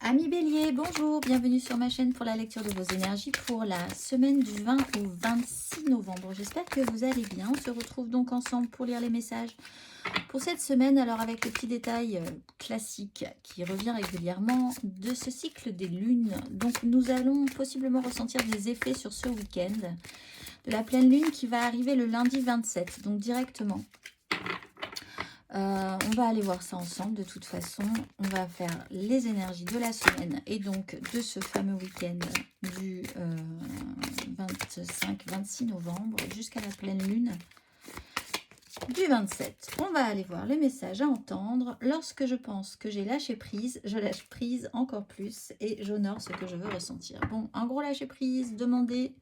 Amis Bélier, bonjour, bienvenue sur ma chaîne pour la lecture de vos énergies pour la semaine du 20 au 26 novembre. J'espère que vous allez bien. On se retrouve donc ensemble pour lire les messages pour cette semaine. Alors avec le petit détail classique qui revient régulièrement de ce cycle des lunes. Donc nous allons possiblement ressentir des effets sur ce week-end de la pleine lune qui va arriver le lundi 27, donc directement. On va aller voir ça ensemble de toute façon. On va faire les énergies de la semaine et donc de ce fameux week-end du 25-26 novembre jusqu'à la pleine lune du 27. On va aller voir les messages à entendre. Lorsque je pense que j'ai lâché prise, je lâche prise encore plus et j'honore ce que je veux ressentir. Bon, un gros lâcher prise, demandez.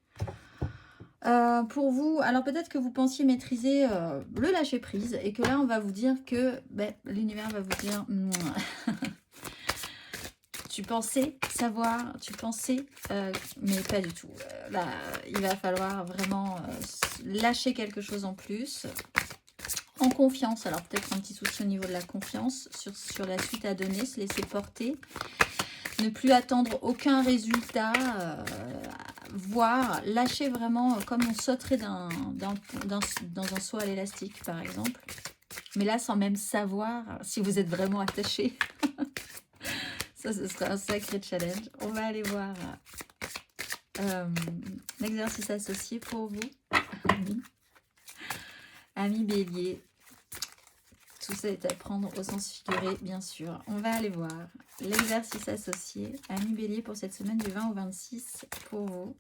Pour vous, alors peut-être que vous pensiez maîtriser le lâcher prise et que là on va vous dire que l'univers va vous dire tu pensais savoir, tu pensais mais pas du tout. Là il va falloir vraiment lâcher quelque chose en plus en confiance. Alors peut-être un petit souci au niveau de la confiance sur la suite à donner, se laisser porter, ne plus attendre aucun résultat, voir, lâcher vraiment comme on sauterait dans un saut à l'élastique par exemple. Mais là sans même savoir si vous êtes vraiment attaché. Ça, ce sera un sacré challenge. On va aller voir l'exercice associé pour vous, amis Bélier. Tout ça est à prendre au sens figuré, bien sûr. On va aller voir l'exercice associé, amis Bélier, pour cette semaine du 20 au 26 pour vous.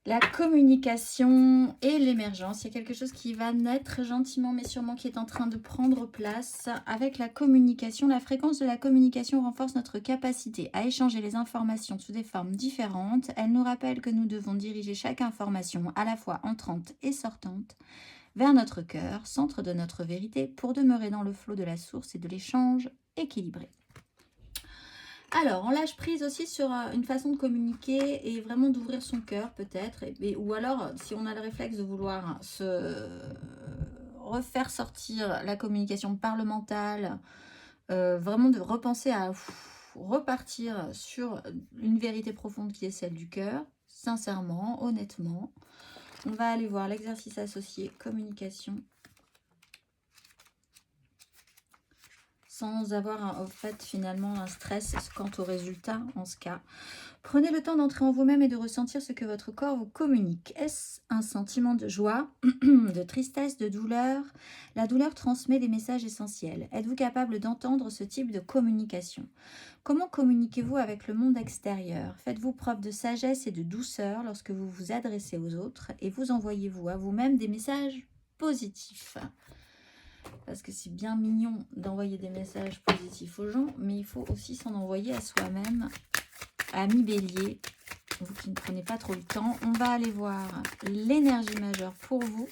La communication et l'émergence, il y a quelque chose qui va naître gentiment mais sûrement qui est en train de prendre place. Avec la communication, la fréquence de la communication renforce notre capacité à échanger les informations sous des formes différentes. Elle nous rappelle que nous devons diriger chaque information à la fois entrante et sortante vers notre cœur, centre de notre vérité, pour demeurer dans le flot de la source et de l'échange équilibré. Alors, on lâche prise aussi sur une façon de communiquer et vraiment d'ouvrir son cœur peut-être. Ou alors, si on a le réflexe de vouloir se refaire sortir la communication parlementale, vraiment de repenser à repartir sur une vérité profonde qui est celle du cœur, sincèrement, honnêtement. On va aller voir l'exercice associé communication. Sans avoir en fait finalement un stress quant au résultat en ce cas. Prenez le temps d'entrer en vous-même et de ressentir ce que votre corps vous communique. Est-ce un sentiment de joie, de tristesse, de douleur? La douleur transmet des messages essentiels. Êtes-vous capable d'entendre ce type de communication? Comment communiquez-vous avec le monde extérieur? Faites-vous preuve de sagesse et de douceur lorsque vous vous adressez aux autres et vous envoyez-vous à vous-même des messages positifs? Parce que c'est bien mignon d'envoyer des messages positifs aux gens, mais il faut aussi s'en envoyer à soi-même. Amis Bélier, vous qui ne prenez pas trop le temps, on va aller voir l'énergie majeure pour vous.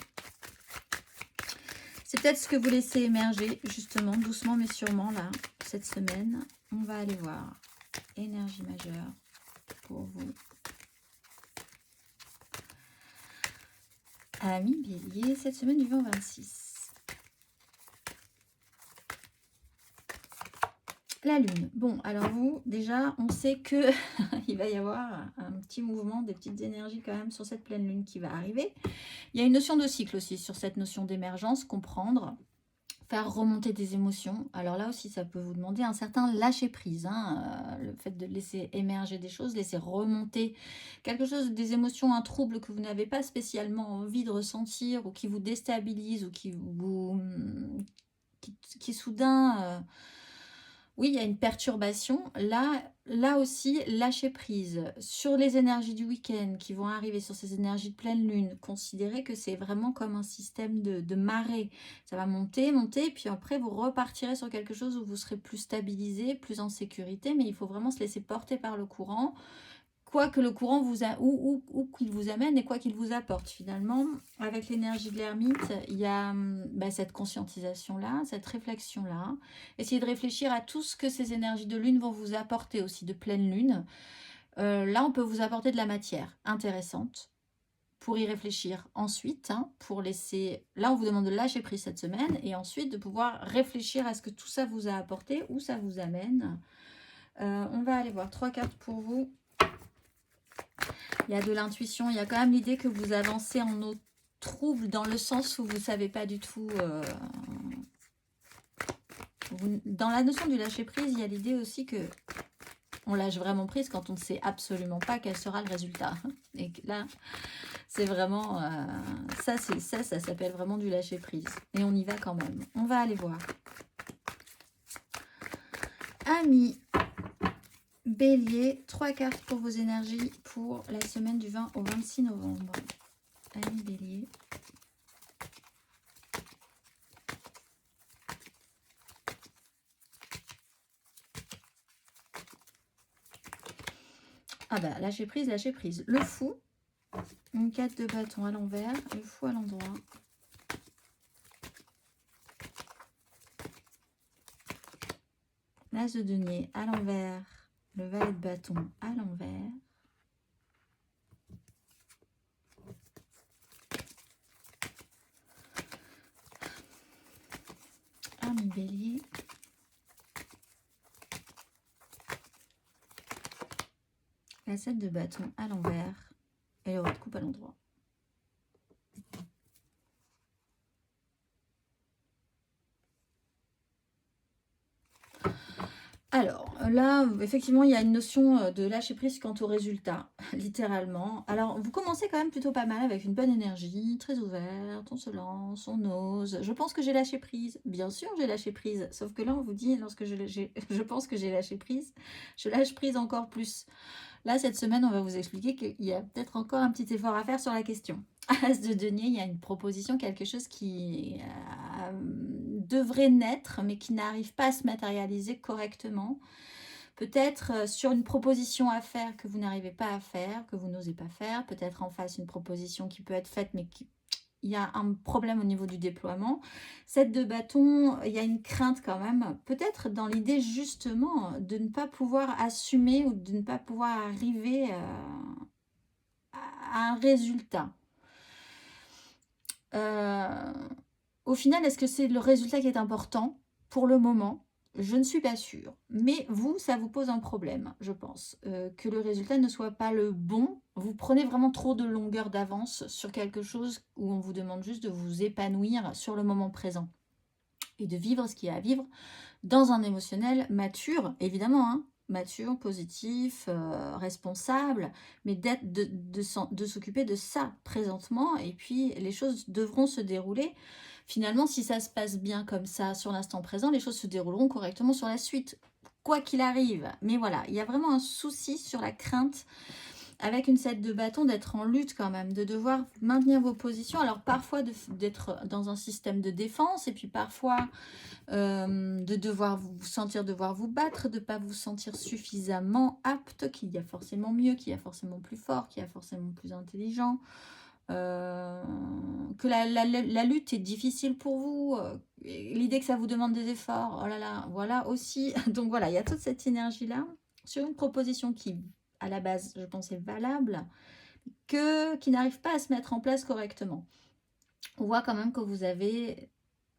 C'est peut-être ce que vous laissez émerger, justement, doucement mais sûrement, là, cette semaine. On va aller voir énergie majeure pour vous. Amis Bélier, cette semaine du 20 au 26. La lune. Bon, alors vous, déjà, on sait que il va y avoir un petit mouvement, des petites énergies quand même sur cette pleine lune qui va arriver. Il y a une notion de cycle aussi sur cette notion d'émergence, comprendre, faire remonter des émotions. Alors là aussi, ça peut vous demander un certain lâcher-prise, le fait de laisser émerger des choses, laisser remonter quelque chose, des émotions, un trouble que vous n'avez pas spécialement envie de ressentir ou qui vous déstabilise ou qui soudain... oui, il y a une perturbation. Là aussi, lâcher prise sur les énergies du week-end qui vont arriver, sur ces énergies de pleine lune. Considérez que c'est vraiment comme un système de marée. Ça va monter, monter, puis après, vous repartirez sur quelque chose où vous serez plus stabilisé, plus en sécurité. Mais il faut vraiment se laisser porter par le courant. Quoi que le courant vous où qu'il vous amène et quoi qu'il vous apporte finalement. Avec l'énergie de l'ermite, il y a cette conscientisation-là, cette réflexion-là. Essayez de réfléchir à tout ce que ces énergies de lune vont vous apporter aussi, de pleine lune. Là, on peut vous apporter de la matière intéressante pour y réfléchir ensuite, hein, pour laisser... Là, on vous demande de lâcher prise cette semaine et ensuite de pouvoir réfléchir à ce que tout ça vous a apporté, où ça vous amène. On va aller voir 3 cartes pour vous. Il y a de l'intuition, il y a quand même l'idée que vous avancez en eau trouble dans le sens où vous ne savez pas du tout... Dans la notion du lâcher prise, il y a l'idée aussi que on lâche vraiment prise quand on ne sait absolument pas quel sera le résultat. Et que là, c'est vraiment... ça s'appelle vraiment du lâcher prise. Et on y va quand même. On va aller voir. Amis Bélier, 3 cartes pour vos énergies pour la semaine du 20 au 26 novembre. Amis Bélier. Ah bah, lâcher prise, lâcher prise. Le fou, une carte de bâton à l'envers, le fou à l'endroit. L'as de denier à l'envers, le valet de bâton à l'envers. Ami Bélier. La 7 de bâton à l'envers et le roi de coupe à l'endroit. Alors là, effectivement, il y a une notion de lâcher prise quant au résultat, littéralement. Alors, vous commencez quand même plutôt pas mal avec une bonne énergie, très ouverte, on se lance, on ose. Je pense que j'ai lâché prise. Bien sûr, j'ai lâché prise. Sauf que là, on vous dit, lorsque je pense que j'ai lâché prise, je lâche prise encore plus. Là, cette semaine, on va vous expliquer qu'il y a peut-être encore un petit effort à faire sur la question. As de denier, il y a une proposition, quelque chose qui devrait naître, mais qui n'arrive pas à se matérialiser correctement. Peut-être sur une proposition à faire que vous n'arrivez pas à faire, que vous n'osez pas faire. Peut-être en face une proposition qui peut être faite, mais il y a un problème au niveau du déploiement. 7 de bâton, il y a une crainte quand même, peut-être dans l'idée justement de ne pas pouvoir assumer ou de ne pas pouvoir arriver à un résultat. Au final, est-ce que c'est le résultat qui est important pour le moment? Je ne suis pas sûre. Mais vous, ça vous pose un problème, je pense. Que le résultat ne soit pas le bon. Vous prenez vraiment trop de longueur d'avance sur quelque chose où on vous demande juste de vous épanouir sur le moment présent. Et de vivre ce qu'il y a à vivre dans un émotionnel mature, évidemment, hein, mature, positif, responsable, mais de s'occuper de ça présentement. Et puis, les choses devront se dérouler. Finalement, si ça se passe bien comme ça sur l'instant présent, les choses se dérouleront correctement sur la suite, quoi qu'il arrive. Mais voilà, il y a vraiment un souci sur la crainte avec une 7 de bâton d'être en lutte quand même, de devoir maintenir vos positions. Alors parfois d'être dans un système de défense et puis parfois de devoir vous sentir devoir vous battre, de ne pas vous sentir suffisamment apte, qu'il y a forcément mieux, qu'il y a forcément plus fort, qu'il y a forcément plus intelligent. Que la lutte est difficile pour vous, l'idée que ça vous demande des efforts, oh là là, voilà aussi. Donc voilà, il y a toute cette énergie-là sur une proposition qui, à la base, je pense, est valable, qui n'arrive pas à se mettre en place correctement. On voit quand même que vous avez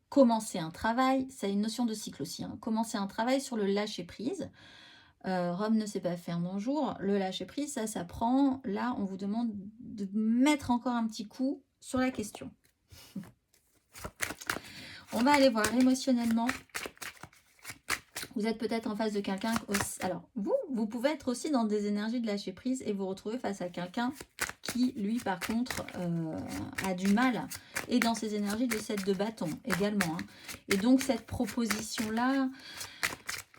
commencé un travail, c'est une notion de cycle aussi, hein, commencer un travail sur le lâcher-prise. Rome ne sait pas faire en un jour. Le lâcher prise, ça s'apprend. Là, on vous demande de mettre encore un petit coup sur la question. On va aller voir émotionnellement. Vous êtes peut-être en face de quelqu'un. Alors, vous pouvez être aussi dans des énergies de lâcher prise et vous retrouver face à quelqu'un qui, lui, par contre, a du mal. Et dans ces énergies de 7 de bâton également. Hein. Et donc, cette proposition-là...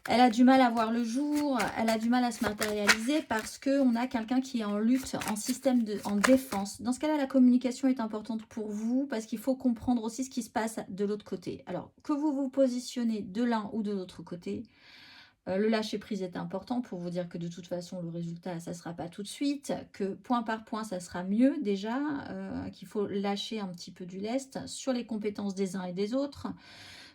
Elle a du mal à voir le jour, elle a du mal à se matérialiser parce qu'on a quelqu'un qui est en lutte, en défense. Dans ce cas-là, la communication est importante pour vous parce qu'il faut comprendre aussi ce qui se passe de l'autre côté. Alors, que vous vous positionnez de l'un ou de l'autre côté, le lâcher-prise est important pour vous dire que de toute façon, le résultat, ça ne sera pas tout de suite, que point par point, ça sera mieux déjà, qu'il faut lâcher un petit peu du lest sur les compétences des uns et des autres,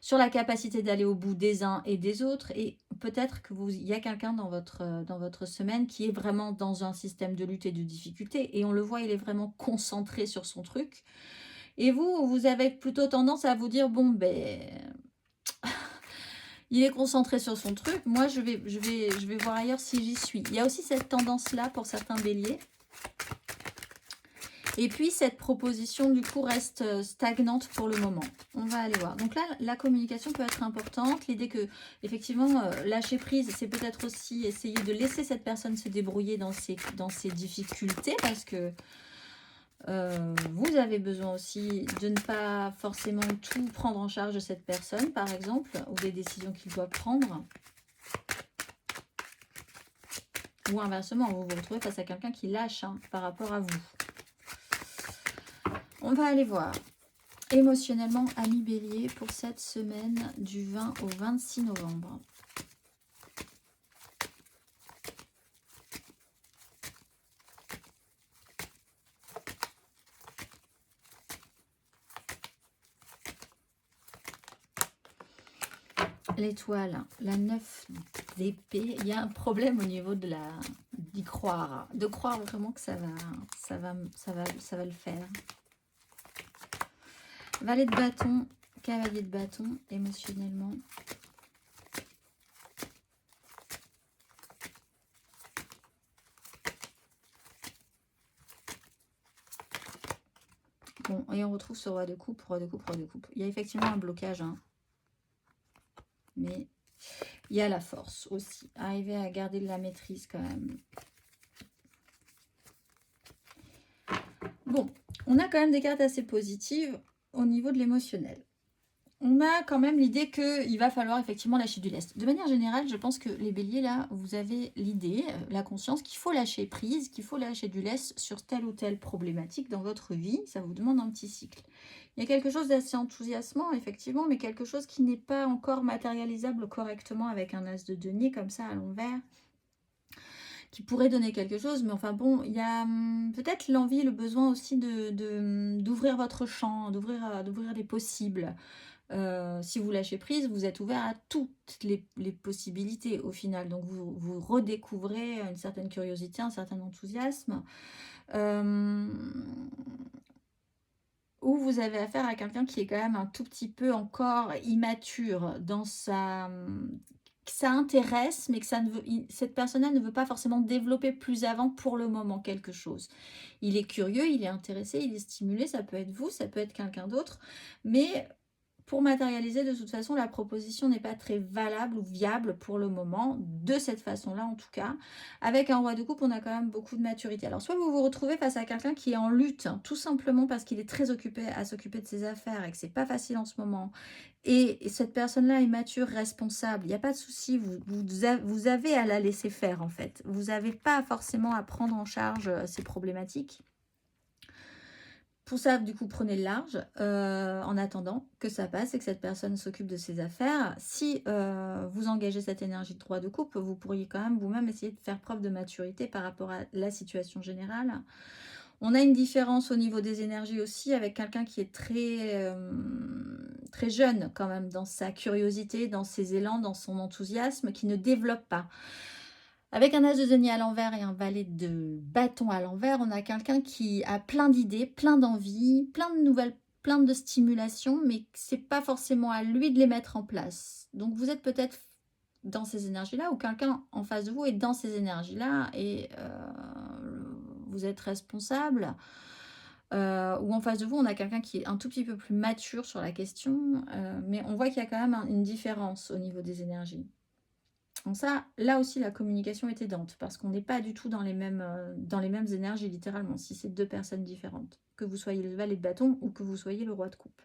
sur la capacité d'aller au bout des uns et des autres. Et peut-être que il y a quelqu'un dans votre semaine qui est vraiment dans un système de lutte et de difficulté. Et on le voit, il est vraiment concentré sur son truc. Et vous avez plutôt tendance à vous dire, bon, ben, il est concentré sur son truc. Moi, je vais voir ailleurs si j'y suis. Il y a aussi cette tendance-là pour certains béliers. Et puis, cette proposition, du coup, reste stagnante pour le moment. On va aller voir. Donc là, la communication peut être importante. L'idée que, effectivement, lâcher prise, c'est peut-être aussi essayer de laisser cette personne se débrouiller dans ses difficultés, parce que vous avez besoin aussi de ne pas forcément tout prendre en charge de cette personne, par exemple, ou des décisions qu'il doit prendre. Ou inversement, vous vous retrouvez face à quelqu'un qui lâche par rapport à vous. On va aller voir émotionnellement, ami bélier, pour cette semaine du 20 au 26 novembre. L'étoile, la 9 d'épée, il y a un problème au niveau d'y croire, de croire vraiment que ça va le faire. Valet de bâton, cavalier de bâton, émotionnellement. Bon, et on retrouve ce roi de coupe, roi de coupe, roi de coupe. Il y a effectivement un blocage, mais il y a la force aussi. Arriver à garder de la maîtrise quand même. Bon, on a quand même des cartes assez positives au niveau de l'émotionnel. On a quand même l'idée qu'il va falloir effectivement lâcher du lest. De manière générale, je pense que les béliers, là, vous avez l'idée, la conscience qu'il faut lâcher prise, qu'il faut lâcher du lest sur telle ou telle problématique dans votre vie. Ça vous demande un petit cycle. Il y a quelque chose d'assez enthousiasmant, effectivement, mais quelque chose qui n'est pas encore matérialisable correctement avec un as de denier comme ça à l'envers, qui pourrait donner quelque chose. Mais enfin bon, il y a peut-être l'envie, le besoin aussi d'ouvrir votre champ, d'ouvrir les possibles. Si vous lâchez prise, vous êtes ouvert à toutes les possibilités au final. Donc vous redécouvrez une certaine curiosité, un certain enthousiasme. Où vous avez affaire à quelqu'un qui est quand même un tout petit peu encore immature dans ça intéresse, mais que cette personne-là ne veut pas forcément développer plus avant pour le moment quelque chose. Il est curieux, il est intéressé, il est stimulé, ça peut être vous, ça peut être quelqu'un d'autre, mais pour matérialiser, de toute façon, la proposition n'est pas très valable ou viable pour le moment, de cette façon-là en tout cas. Avec un roi de coupe, on a quand même beaucoup de maturité. Alors, soit vous vous retrouvez face à quelqu'un qui est en lutte, tout simplement parce qu'il est très occupé à s'occuper de ses affaires et que c'est pas facile en ce moment. Et cette personne-là est mature, responsable, il n'y a pas de souci, vous avez à la laisser faire en fait. Vous n'avez pas forcément à prendre en charge ces problématiques. Pour ça, du coup, prenez le large en attendant que ça passe et que cette personne s'occupe de ses affaires. Si vous engagez cette énergie de roi de coupe, vous pourriez quand même vous-même essayer de faire preuve de maturité par rapport à la situation générale. On a une différence au niveau des énergies aussi avec quelqu'un qui est très jeune quand même dans sa curiosité, dans ses élans, dans son enthousiasme, qui ne développe pas. Avec un as de denier à l'envers et un valet de bâton à l'envers, on a quelqu'un qui a plein d'idées, plein d'envies, plein de nouvelles, plein de stimulations, mais c'est pas forcément à lui de les mettre en place. Donc vous êtes peut-être dans ces énergies-là, ou quelqu'un en face de vous est dans ces énergies-là, et vous êtes responsable. Ou en face de vous, on a quelqu'un qui est un tout petit peu plus mature sur la question, mais on voit qu'il y a quand même une différence au niveau des énergies. Donc ça, là aussi, la communication est aidante, parce qu'on n'est pas du tout dans les mêmes énergies, littéralement, si c'est deux personnes différentes, que vous soyez le valet de bâton ou que vous soyez le roi de coupe.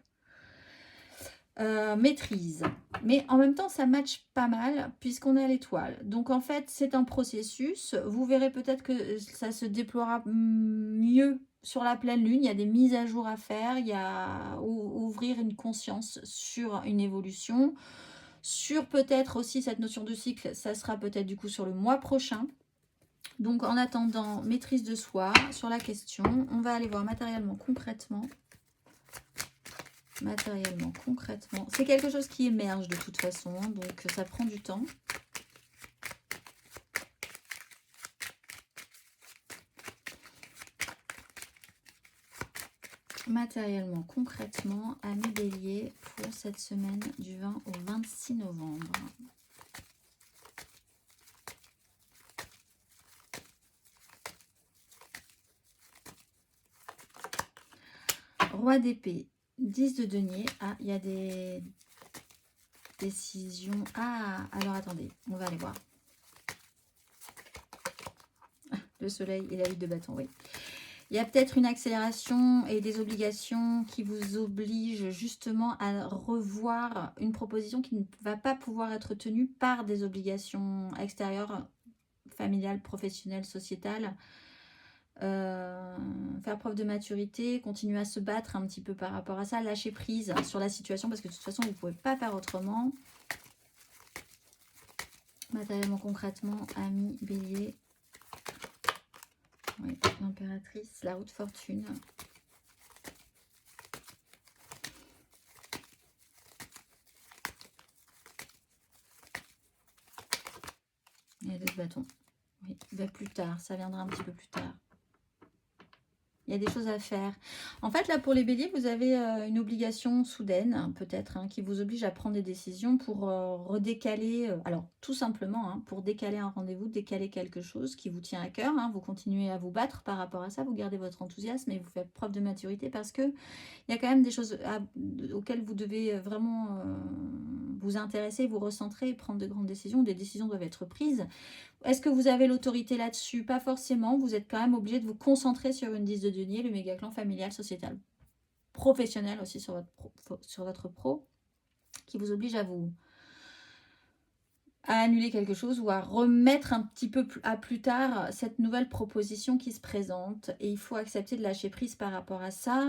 Maîtrise. Mais en même temps, ça matche pas mal, puisqu'on a l'étoile. Donc en fait, c'est un processus. Vous verrez peut-être que ça se déploiera mieux sur la pleine lune. Il y a des mises à jour à faire, il y a ouvrir une conscience sur une évolution. Sur peut-être aussi cette notion de cycle, ça sera peut-être du coup sur le mois prochain. Donc en attendant, maîtrise de soi sur la question. On va aller voir matériellement, concrètement. Matériellement, concrètement. C'est quelque chose qui émerge de toute façon, hein, donc ça prend du temps. Matériellement, concrètement, amis bélier, pour cette semaine du 20 au 26 novembre. Roi d'épée, 10 de denier. Ah, il y a des décisions. Ah, alors attendez, on va aller voir. Le soleil et la 8 de bâton, oui. Il y a peut-être une accélération et des obligations qui vous obligent justement à revoir une proposition qui ne va pas pouvoir être tenue par des obligations extérieures, familiales, professionnelles, sociétales. Faire preuve de maturité, continuer à se battre un petit peu par rapport à ça, lâcher prise sur la situation parce que de toute façon vous ne pouvez pas faire autrement. Matériellement, concrètement, amis, bélier. Oui, l'impératrice, la roue de fortune. Il y a deux bâtons. Oui, ben plus tard, ça viendra un petit peu plus tard. Il y a des choses à faire. En fait, là, pour les béliers, vous avez une obligation soudaine, peut-être, hein, qui vous oblige à prendre des décisions pour redécaler. Alors, tout simplement, hein, pour décaler un rendez-vous, décaler quelque chose qui vous tient à cœur. Hein, vous continuez à vous battre par rapport à ça, vous gardez votre enthousiasme et vous faites preuve de maturité parce que il y a quand même des choses auxquelles vous devez vraiment vous intéresser, vous recentrer et prendre de grandes décisions. Des décisions doivent être prises. Est-ce que vous avez l'autorité là-dessus? Pas forcément. Vous êtes quand même obligé de vous concentrer sur une 10 de denier, le méga clan familial, sociétal, professionnel aussi sur votre pro, qui vous oblige à annuler quelque chose ou à remettre un petit peu à plus tard cette nouvelle proposition qui se présente. Et il faut accepter de lâcher prise par rapport à ça.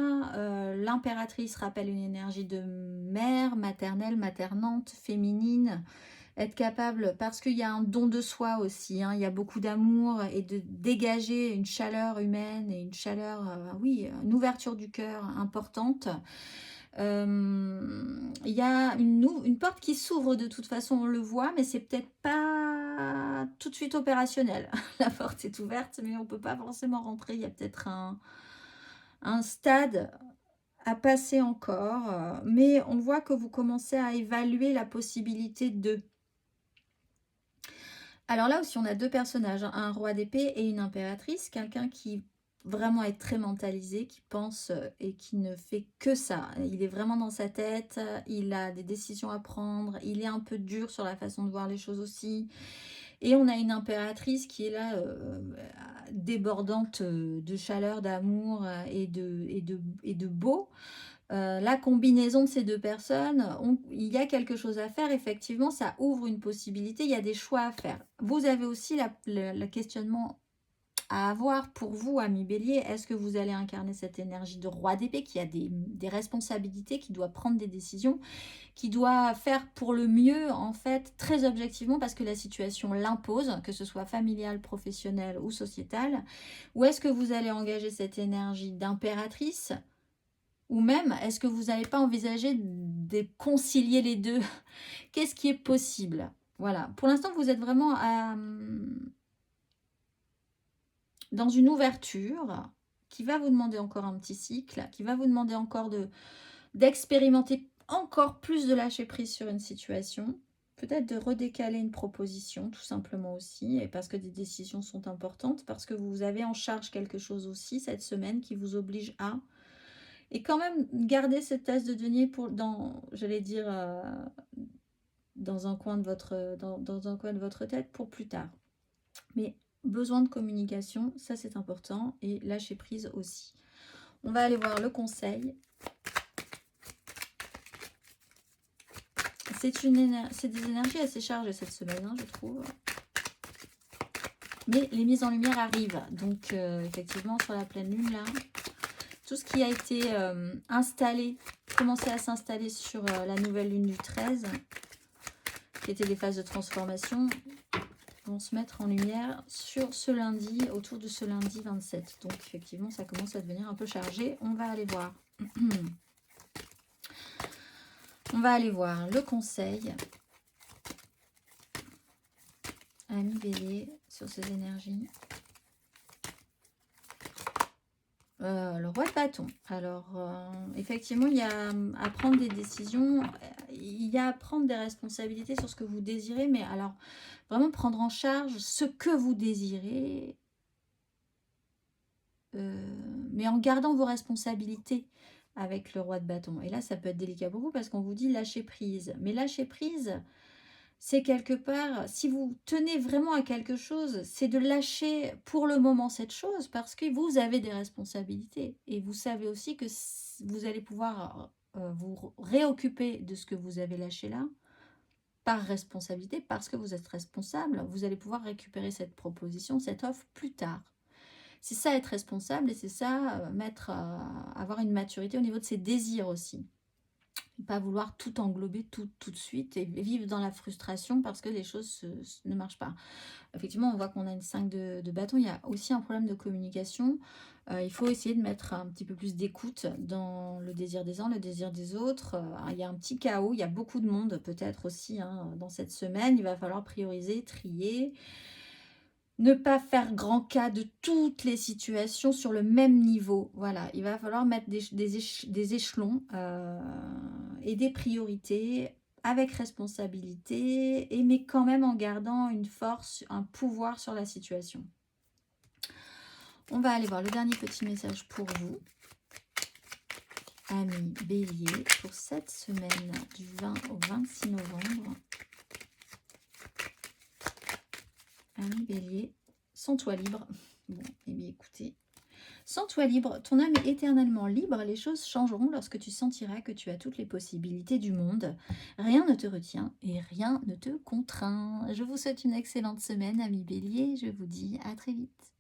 L'impératrice rappelle une énergie de mère, maternelle, maternante, féminine. Être capable, parce qu'il y a un don de soi aussi, hein, il y a beaucoup d'amour et de dégager une chaleur humaine et une chaleur, oui, une ouverture du cœur importante. Il y a une porte qui s'ouvre de toute façon, on le voit, mais c'est peut-être pas tout de suite opérationnel. La porte est ouverte, mais on ne peut pas forcément rentrer. Il y a peut-être un stade à passer encore, mais on voit que vous commencez à évaluer la possibilité de... Alors là aussi, on a deux personnages, hein, un roi d'épée et une impératrice, quelqu'un qui vraiment est très mentalisé, qui pense et qui ne fait que ça. Il est vraiment dans sa tête, il a des décisions à prendre, il est un peu dur sur la façon de voir les choses aussi. Et on a une impératrice qui est là, débordante de chaleur, d'amour et de beau. La combinaison de ces deux personnes, il y a quelque chose à faire, effectivement, ça ouvre une possibilité, il y a des choix à faire. Vous avez aussi le questionnement à avoir pour vous, amis bélier. Est-ce que vous allez incarner cette énergie de roi d'épée qui a des responsabilités, qui doit prendre des décisions, qui doit faire pour le mieux, en fait, très objectivement, parce que la situation l'impose, que ce soit familiale, professionnelle ou sociétale? Ou est-ce que vous allez engager cette énergie d'impératrice? Ou même, est-ce que vous n'allez pas envisager de concilier les deux? Qu'est-ce qui est possible? Voilà. Pour l'instant, vous êtes vraiment dans une ouverture qui va vous demander encore un petit cycle, qui va vous demander encore d'expérimenter encore plus de lâcher prise sur une situation, peut-être de redécaler une proposition, tout simplement aussi, et parce que des décisions sont importantes, parce que vous avez en charge quelque chose aussi cette semaine qui vous oblige à... Et quand même, garder cette tasse de denier j'allais dire, dans un coin de votre tête pour plus tard. Mais besoin de communication, ça c'est important, et lâcher prise aussi. On va aller voir le conseil. C'est des énergies assez chargées cette semaine, hein, je trouve. Mais les mises en lumière arrivent. Donc, effectivement, sur la pleine lune, là... Tout ce qui a été installé, commencé à s'installer sur la nouvelle lune du 13, qui étaient des phases de transformation, vont se mettre en lumière sur ce lundi, autour de ce lundi 27. Donc effectivement, ça commence à devenir un peu chargé. On va aller voir. On va aller voir le conseil. Ami Bélier sur ces énergies. Le roi de bâton. Alors, effectivement, il y a à prendre des décisions, il y a à prendre des responsabilités sur ce que vous désirez, mais alors, vraiment prendre en charge ce que vous désirez, mais en gardant vos responsabilités avec le roi de bâton. Et là, ça peut être délicat pour vous parce qu'on vous dit lâcher prise. Mais lâcher prise, c'est quelque part, si vous tenez vraiment à quelque chose, c'est de lâcher pour le moment cette chose parce que vous avez des responsabilités. Et vous savez aussi que vous allez pouvoir vous réoccuper de ce que vous avez lâché là par responsabilité, parce que vous êtes responsable. Vous allez pouvoir récupérer cette proposition, cette offre plus tard. C'est ça être responsable et c'est ça avoir une maturité au niveau de ses désirs aussi. Pas vouloir tout englober tout de suite et vivre dans la frustration parce que les choses ne marchent pas. Effectivement, on voit qu'on a une 5 de bâton. Il y a aussi un problème de communication. Il faut essayer de mettre un petit peu plus d'écoute dans le désir des uns, le désir des autres. Il y a un petit chaos, il y a beaucoup de monde peut-être aussi dans cette semaine. Il va falloir prioriser, trier. Ne pas faire grand cas de toutes les situations sur le même niveau. Voilà, il va falloir mettre des échelons et des priorités avec responsabilité, mais quand même en gardant une force, un pouvoir sur la situation. On va aller voir le dernier petit message pour vous, amis Bélier, pour cette semaine du 20 au 26 novembre. Amis Bélier, sens-toi libre. Bon, eh bien écoutez, sens-toi libre, ton âme est éternellement libre, les choses changeront lorsque tu sentiras que tu as toutes les possibilités du monde. Rien ne te retient et rien ne te contraint. Je vous souhaite une excellente semaine, amis Bélier, je vous dis à très vite.